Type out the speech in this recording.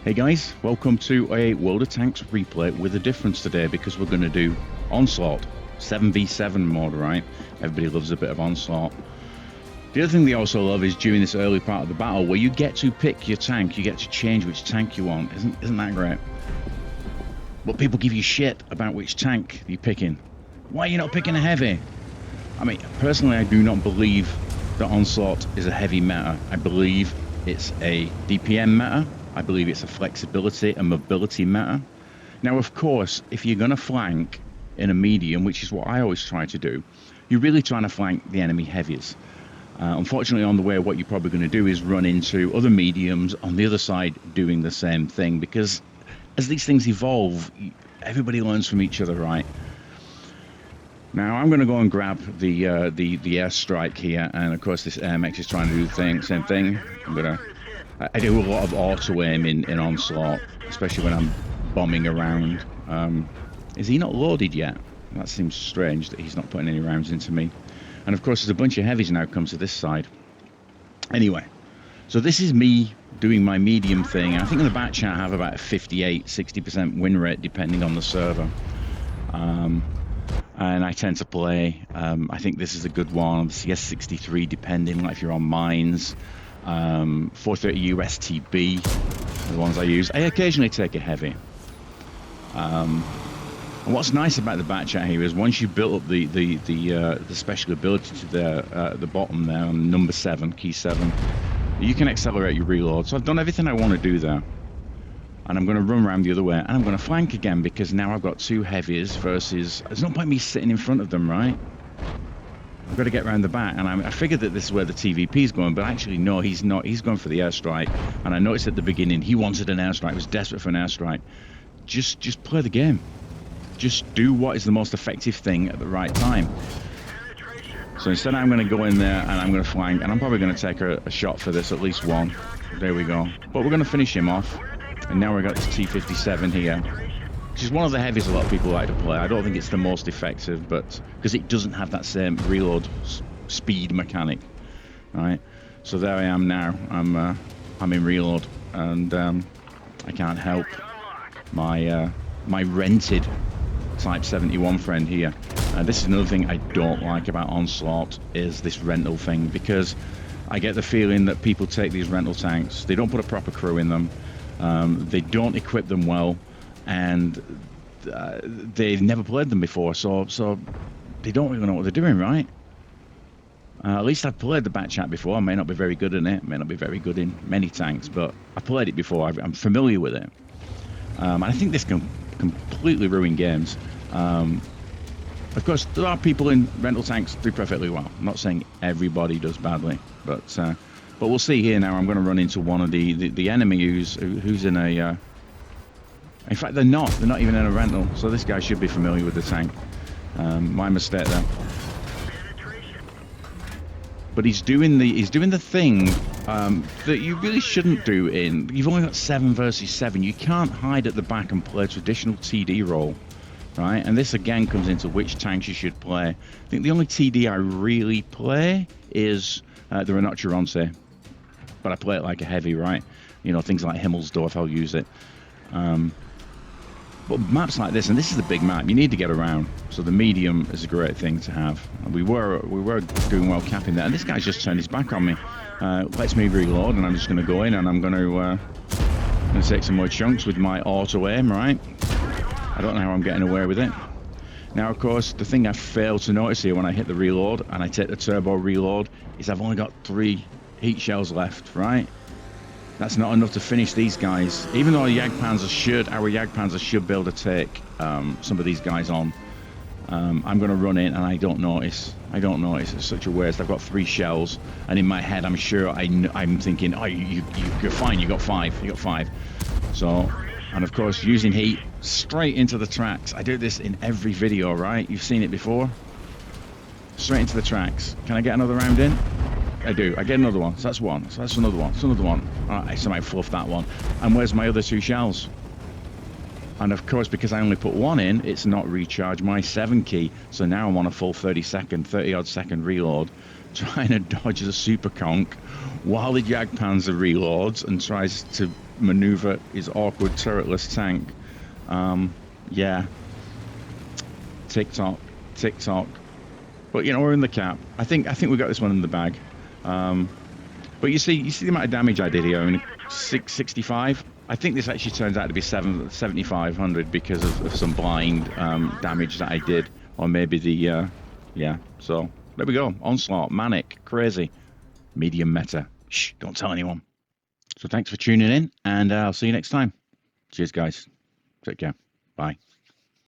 Hey guys, welcome to a World of Tanks replay with a difference today because we're going to do Onslaught 7v7 mode, right? Everybody loves a bit of Onslaught. The other thing they also love is during this early part of the battle where you get to pick your tank, you get to change which tank you want. Isn't that great? But people give you shit about which tank you're picking. Why are you not picking a heavy? I mean, personally, I do not believe that Onslaught is a heavy meta. I believe it's a DPM meta. I believe it's a flexibility and mobility meta. Now, of course, if you're going to flank in a medium, which is what I always try to do, you're really trying to flank the enemy heavies. Unfortunately, on the way, what you're probably going to do is run into other mediums on the other side doing the same thing, because as these things evolve, everybody learns from each other, right? Now, I'm going to go and grab the airstrike here, and of course, this AirMech is trying to do the same thing. I do a lot of auto-aim in Onslaught, especially when I'm bombing around. Is he not loaded yet? That seems strange that he's not putting any rounds into me. And of course, there's a bunch of heavies now come to this side. Anyway, so this is me doing my medium thing. I think in the back chat I have about a 58-60% win rate, depending on the server. And I tend to play, I think this is a good one, CS63, depending, like if you're on mines. 430 USTB, the ones I use. I occasionally take a heavy. And what's nice about the back chat here is once you build up the special ability to the bottom there on number 7, key 7, you can accelerate your reload. So I've done everything I want to do there. And I'm going to run around the other way, and I'm going to flank again because now I've got 2 heavies versus... There's no point me sitting in front of them, right? I've got to get around the back, and I figured that this is where the TVP is going, but actually no, he's not. He's going for the airstrike, and I noticed at the beginning he wanted an airstrike, was desperate for an airstrike. Just play the game. Just do what is the most effective thing at the right time. So instead I'm going to go in there, and I'm going to flank, and I'm probably going to take a shot for this, at least one. There we go. But we're going to finish him off, and now we've got this T-57 here. Which is one of the heavies a lot of people like to play. I don't think it's the most effective, but because it doesn't have that same reload speed mechanic, right? So there I am now. I'm in reload, and I can't help my my rented Type 71 friend here. This is another thing I don't like about Onslaught is this rental thing, because I get the feeling that people take these rental tanks, they don't put a proper crew in them, they don't equip them well. And they've never played them before, so they don't really know what they're doing, right? At least I've played the back chat before. I may not be very good in it, may not be very good in many tanks, but I played it before. I'm familiar with it. And I think this can completely ruin games. Of course, there are people in rental tanks who do perfectly well. I'm not saying everybody does badly, but we'll see here now. I'm going to run into one of the enemy who's in a... In fact, they're not even in a rental, so this guy should be familiar with the tank. My mistake there. But he's doing the thing that you really shouldn't do in... You've only got 7 versus 7. You can't hide at the back and play a traditional TD role, right? And this again comes into which tanks you should play. I think the only TD I really play is the Rhinoceronte. But I play it like a heavy, right? You know, things like Himmelsdorf, I'll use it. But maps like this, and this is the big map, you need to get around. So the medium is a great thing to have. And we were doing well capping there, and this guy's just turned his back on me. Lets me reload, and I'm just going to go in, and I'm going to take some more chunks with my auto aim, right? I don't know how I'm getting away with it. Now, of course, the thing I failed to notice here when I hit the reload and I take the turbo reload is I've only got 3 heat shells left, right? That's not enough to finish these guys. Even though our Jagdpanzer should be able to take some of these guys on. I'm going to run in, and I don't notice. It's such a waste. I've got 3 shells, and in my head, I'm sure I'm thinking, oh, you're fine. You got 5. So, and of course, using heat straight into the tracks. I do this in every video, right? You've seen it before. Straight into the tracks. Can I get another round in? I do. I get another one. So that's one. So that's another one. That's another one. All right, so I might fluff that one. And where's my other 2 shells? And of course, because I only put 1 in, it's not recharged my 7 key. So now I'm on a full 30 odd second reload. trying to dodge the super conch while the Jagdpanzer reloads and tries to maneuver his awkward turretless tank. Yeah, tick-tock, tick-tock. But, you know, we're in the cap. I think we got this one in the bag. But you see the amount of damage I did here, only 665. I think this actually turns out to be 7,500 because of some blind damage that I did, or maybe the yeah. So there we go. Onslaught, manic, crazy, medium meta. Shh, don't tell anyone. So thanks for tuning in, and I'll see you next time. Cheers, guys. Take care. Bye.